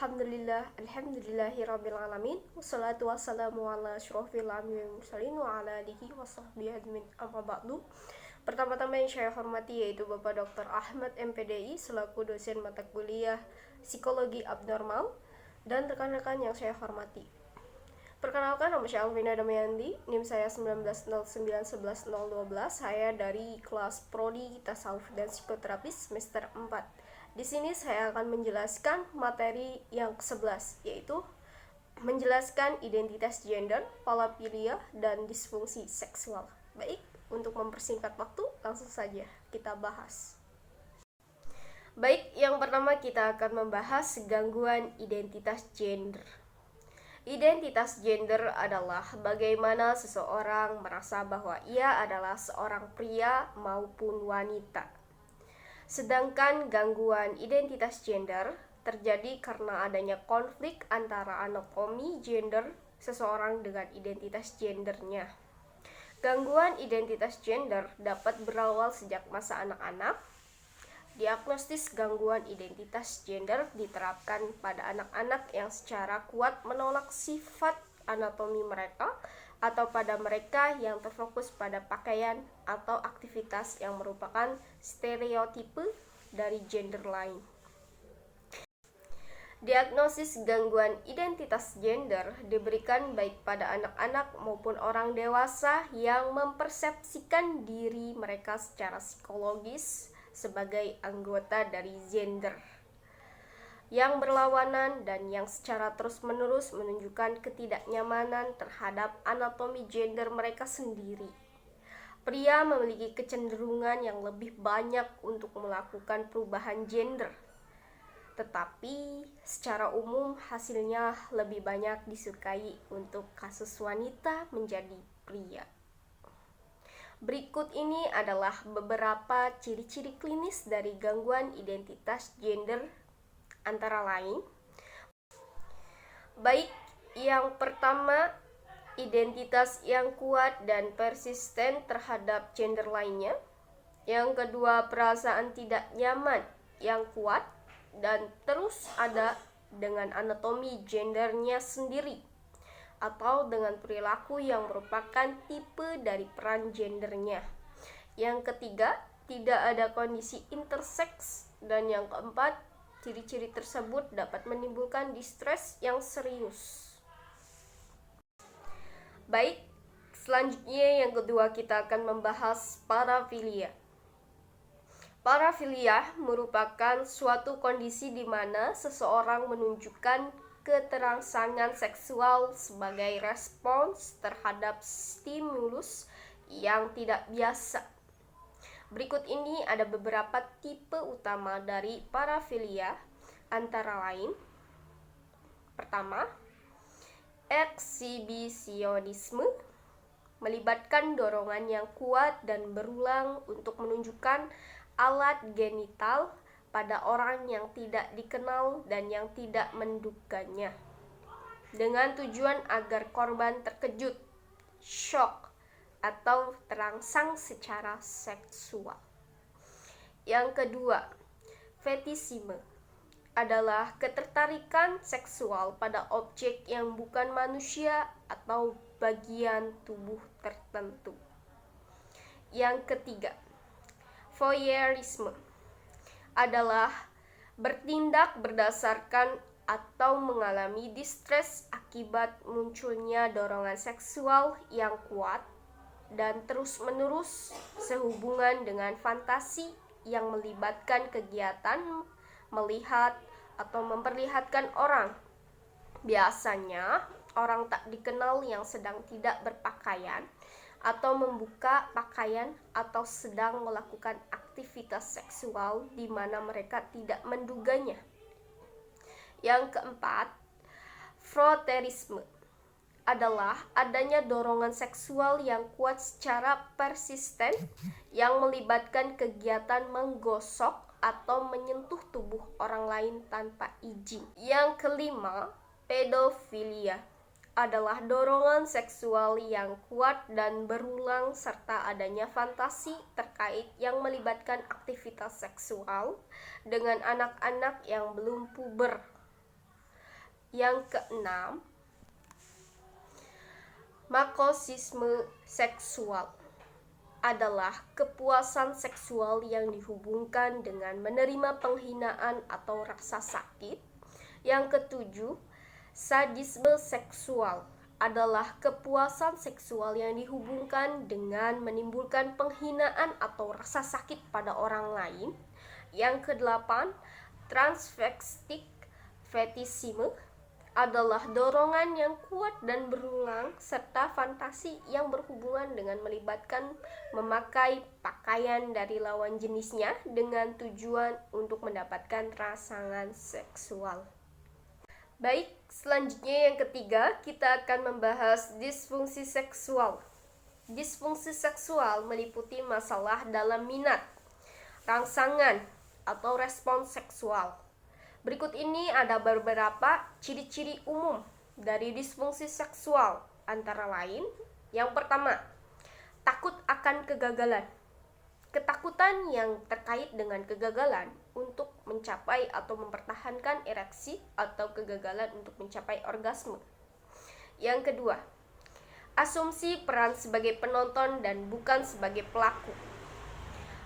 Alhamdulillahirrabbilalamin. Wassalatu wassalamu ala asyrofil anbiya'i wal mursalin wa ala alihi wa sahbihi ajmain, amma ba'du. Pertama-tama yang saya hormati yaitu Bapak Dr. Ahmad MPDI selaku dosen mata kuliah Psikologi Abnormal dan rekan-rekan yang saya hormati. Perkenalkan, nama saya Alvina Damayanti, NIM saya 1909111012. Saya dari kelas Prodi Tasawuf dan Psikoterapis semester 4. Di sini saya akan menjelaskan materi yang ke-11, yaitu menjelaskan identitas gender, parafilia, dan disfungsi seksual. Baik, untuk mempersingkat waktu, langsung saja kita bahas. Baik, yang pertama kita akan membahas gangguan identitas gender. Identitas gender adalah bagaimana seseorang merasa bahwa ia adalah seorang pria maupun wanita. Sedangkan gangguan identitas gender terjadi karena adanya konflik antara anatomi gender seseorang dengan identitas gendernya. Gangguan identitas gender dapat berawal sejak masa anak-anak. Diagnostis gangguan identitas gender diterapkan pada anak-anak yang secara kuat menolak sifat anatomi mereka atau pada mereka yang terfokus pada pakaian atau aktivitas yang merupakan stereotipe dari gender lain. Diagnosis gangguan identitas gender diberikan baik pada anak-anak maupun orang dewasa yang mempersepsikan diri mereka secara psikologis sebagai anggota dari gender yang berlawanan dan yang secara terus-menerus menunjukkan ketidaknyamanan terhadap anatomi gender mereka sendiri. Pria memiliki kecenderungan yang lebih banyak untuk melakukan perubahan gender, tetapi secara umum hasilnya lebih banyak disukai untuk kasus wanita menjadi pria. Berikut ini adalah beberapa ciri-ciri klinis dari gangguan identitas gender, antara lain. Baik, yang pertama, identitas yang kuat dan persisten terhadap gender lainnya. Yang kedua, perasaan tidak nyaman yang kuat dan terus ada dengan anatomi gendernya sendiri atau dengan perilaku yang merupakan tipe dari peran gendernya. Yang ketiga, tidak ada kondisi interseks. Dan yang keempat, ciri-ciri tersebut dapat menimbulkan distres yang serius. Baik, selanjutnya yang kedua kita akan membahas parafilia. Parafilia merupakan suatu kondisi di mana seseorang menunjukkan keterangsangan seksual sebagai respons terhadap stimulus yang tidak biasa. Berikut ini ada beberapa tipe utama dari parafilia, antara lain. Pertama, eksibisionisme, melibatkan dorongan yang kuat dan berulang untuk menunjukkan alat genital pada orang yang tidak dikenal dan yang tidak menduganya, dengan tujuan agar korban terkejut, shock, atau terangsang secara seksual. Yang kedua, fetisisme adalah ketertarikan seksual pada objek yang bukan manusia atau bagian tubuh tertentu. Yang ketiga, voyeurisme adalah bertindak berdasarkan atau mengalami distres akibat munculnya dorongan seksual yang kuat dan terus-menerus sehubungan dengan fantasi yang melibatkan kegiatan melihat atau memperlihatkan orang, biasanya orang tak dikenal yang sedang tidak berpakaian atau membuka pakaian atau sedang melakukan aktivitas seksual di mana mereka tidak menduganya. Yang keempat, frotteurisme adalah adanya dorongan seksual yang kuat secara persisten yang melibatkan kegiatan menggosok atau menyentuh tubuh orang lain tanpa izin. Yang kelima, pedofilia adalah dorongan seksual yang kuat dan berulang serta adanya fantasi terkait yang melibatkan aktivitas seksual dengan anak-anak yang belum puber. Yang keenam, makosisme seksual adalah kepuasan seksual yang dihubungkan dengan menerima penghinaan atau rasa sakit. Yang ketujuh, sadisme seksual adalah kepuasan seksual yang dihubungkan dengan menimbulkan penghinaan atau rasa sakit pada orang lain. Yang kedelapan, transvestik fetishisme adalah dorongan yang kuat dan berulang serta fantasi yang berhubungan dengan melibatkan memakai pakaian dari lawan jenisnya dengan tujuan untuk mendapatkan rangsangan seksual. Baik, selanjutnya yang ketiga, kita akan membahas disfungsi seksual. Disfungsi seksual meliputi masalah dalam minat, rangsangan, atau respons seksual. Berikut ini ada beberapa ciri-ciri umum dari disfungsi seksual, antara lain, yang pertama, takut akan kegagalan. Ketakutan yang terkait dengan kegagalan untuk mencapai atau mempertahankan ereksi atau kegagalan untuk mencapai orgasme. Yang kedua, asumsi peran sebagai penonton dan bukan sebagai pelaku.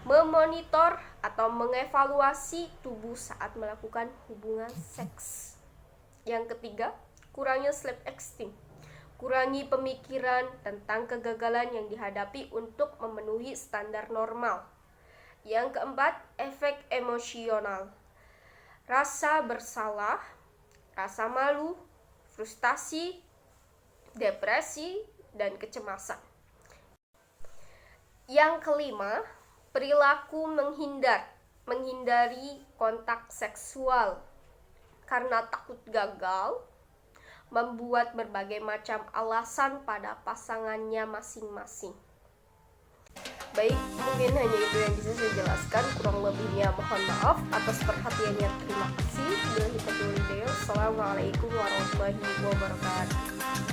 Memonitor atau mengevaluasi tubuh saat melakukan hubungan seks. Yang ketiga, kurangnya self-esteem. Kurangi pemikiran tentang kegagalan yang dihadapi untuk memenuhi standar normal. Yang keempat, efek emosional. Rasa bersalah, rasa malu, frustasi, depresi, dan kecemasan. Yang kelima, perilaku menghindari kontak seksual karena takut gagal, membuat berbagai macam alasan pada pasangannya masing-masing. Baik, mungkin hanya itu yang bisa saya jelaskan. Kurang lebihnya mohon maaf. Atas perhatiannya terima kasih. Assalamualaikum warahmatullahi wabarakatuh.